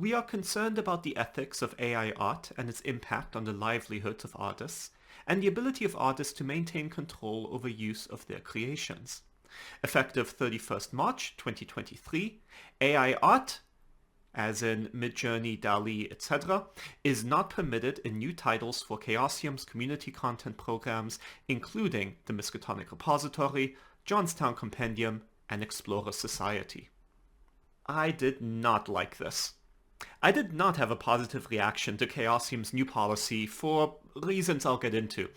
we are concerned about the ethics of AI art and its impact on the livelihoods of artists, and the ability of artists to maintain control over use of their creations. Effective 31st March 2023, AI art, as in Midjourney, DALL-E, etc., is not permitted in new titles for Chaosium's community content programs, including the Miskatonic Repository, Johnstown Compendium, and Explorer Society. I did not like this. I did not have a positive reaction to Chaosium's new policy for reasons I'll get into.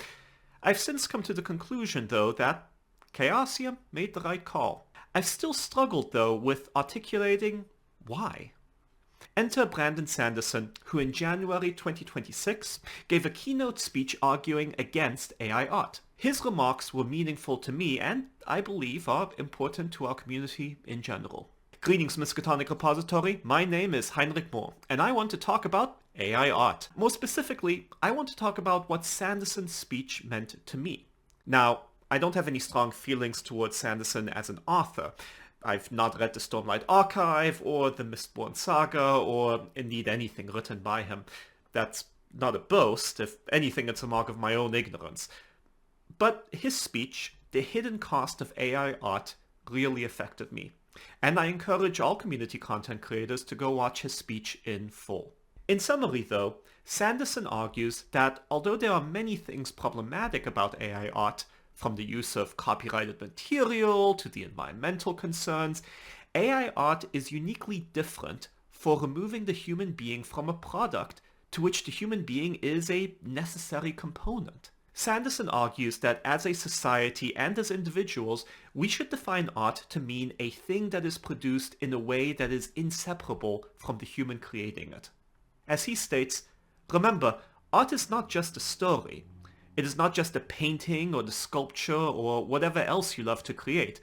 I've since come to the conclusion, though, that Chaosium made the right call. I've still struggled, though, with articulating why. Enter Brandon Sanderson, who in January 2026 gave a keynote speech arguing against AI art. His remarks were meaningful to me and, I believe, are important to our community in general. Greetings, Miskatonic Repository. My name is Heinrich Mohr, and I want to talk about AI art. More specifically, I want to talk about what Sanderson's speech meant to me. Now, I don't have any strong feelings towards Sanderson as an author. I've not read the Stormlight Archive, or the Mistborn Saga, or indeed anything written by him. That's not a boast. If anything, it's a mark of my own ignorance. But his speech, The Hidden Cost of AI Art, really affected me. And I encourage all community content creators to go watch his speech in full. In summary, though, Sanderson argues that although there are many things problematic about AI art, from the use of copyrighted material to the environmental concerns, AI art is uniquely different for removing the human being from a product to which the human being is a necessary component. Sanderson argues that as a society and as individuals, we should define art to mean a thing that is produced in a way that is inseparable from the human creating it. As he states, remember, art is not just a story. It is not just a painting or the sculpture or whatever else you love to create.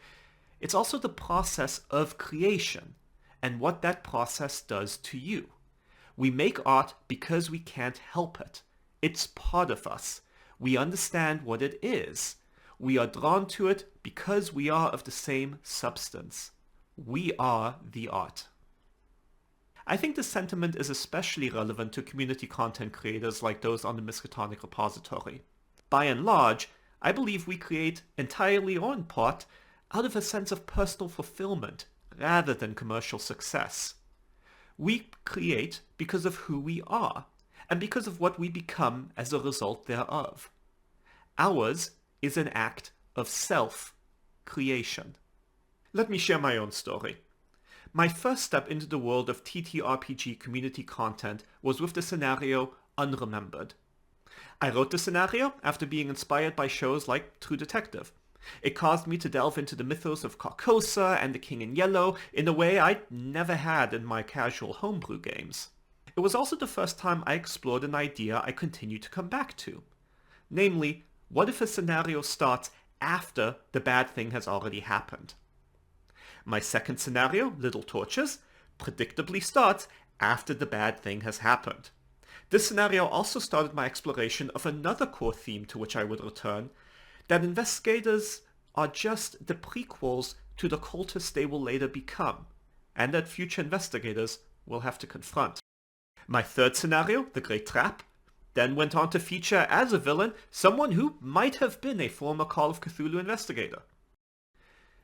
It's also the process of creation and what that process does to you. We make art because we can't help it. It's part of us. We understand what it is. We are drawn to it because we are of the same substance. We are the art. I think this sentiment is especially relevant to community content creators like those on the Miskatonic Repository. By and large, I believe we create entirely or in part out of a sense of personal fulfillment rather than commercial success. We create because of who we are and because of what we become as a result thereof. Ours is an act of self-creation. Let me share my own story. My first step into the world of TTRPG community content was with the scenario Unremembered. I wrote the scenario after being inspired by shows like True Detective. It caused me to delve into the mythos of Carcosa and the King in Yellow in a way I never had in my casual homebrew games. It was also the first time I explored an idea I continue to come back to. Namely, what if a scenario starts after the bad thing has already happened? My second scenario, Little Torches, predictably starts after the bad thing has happened. This scenario also started my exploration of another core theme to which I would return, that investigators are just the prequels to the cultists they will later become, and that future investigators will have to confront. My third scenario, The Great Trap, then went on to feature as a villain someone who might have been a former Call of Cthulhu investigator.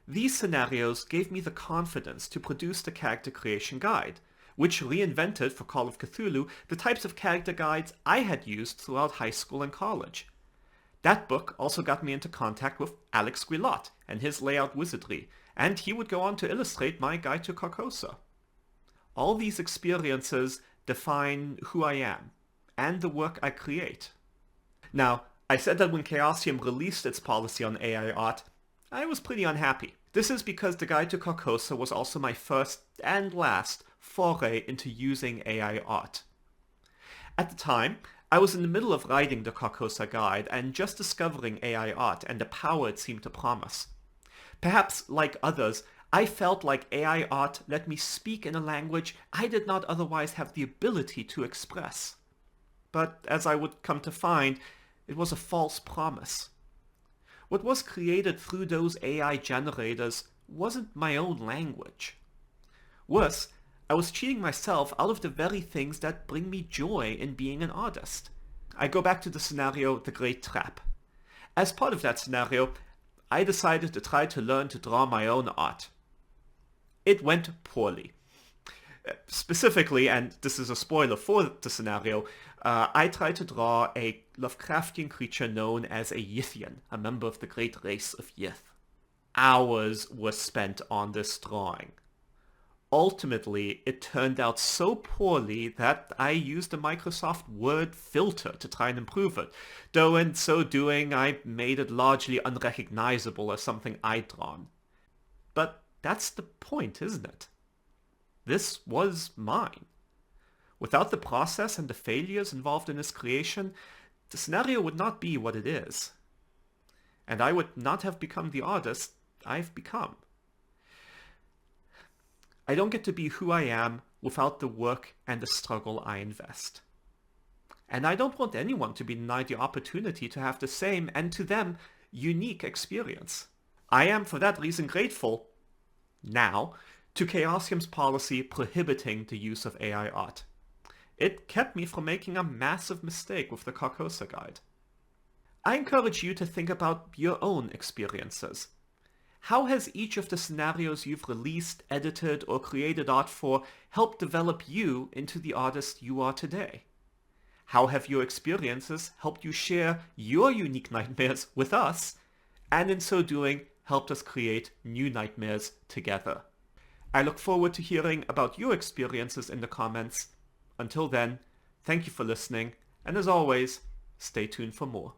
These scenarios gave me the confidence to produce the character creation guide, which reinvented for Call of Cthulhu the types of character guides I had used throughout high school and college. That book also got me into contact with Alex Guillotte and his layout wizardry, and he would go on to illustrate my guide to Carcosa. All these experiences define who I am, and the work I create. Now, I said that when Chaosium released its policy on AI art, I was pretty unhappy. This is because the Guide to Carcosa was also my first and last foray into using AI art. At the time, I was in the middle of writing the Carcosa guide and just discovering AI art and the power it seemed to promise. Perhaps, like others, I felt like AI art let me speak in a language I did not otherwise have the ability to express. But as I would come to find, it was a false promise. What was created through those AI generators wasn't my own language. Worse, I was cheating myself out of the very things that bring me joy in being an artist. I go back to the scenario The Great Trap. As part of that scenario, I decided to try to learn to draw my own art. It went poorly. Specifically, and this is a spoiler for the scenario, I tried to draw a Lovecraftian creature known as a Yithian, a member of the great race of Yith. Hours were spent on this drawing. Ultimately, it turned out so poorly that I used a Microsoft Word filter to try and improve it, though in so doing I made it largely unrecognizable as something I'd drawn. But that's the point, isn't it? This was mine. Without the process and the failures involved in its creation, the scenario would not be what it is. And I would not have become the artist I've become. I don't get to be who I am without the work and the struggle I invest. And I don't want anyone to be denied the opportunity to have the same, and to them, unique experience. I am for that reason grateful, now, to Chaosium's policy prohibiting the use of AI art. It kept me from making a massive mistake with the Carcosa Guide. I encourage you to think about your own experiences. How has each of the scenarios you've released, edited, or created art for helped develop you into the artist you are today? How have your experiences helped you share your unique nightmares with us, and in so doing, helped us create new nightmares together? I look forward to hearing about your experiences in the comments. Until then, thank you for listening, and as always, stay tuned for more.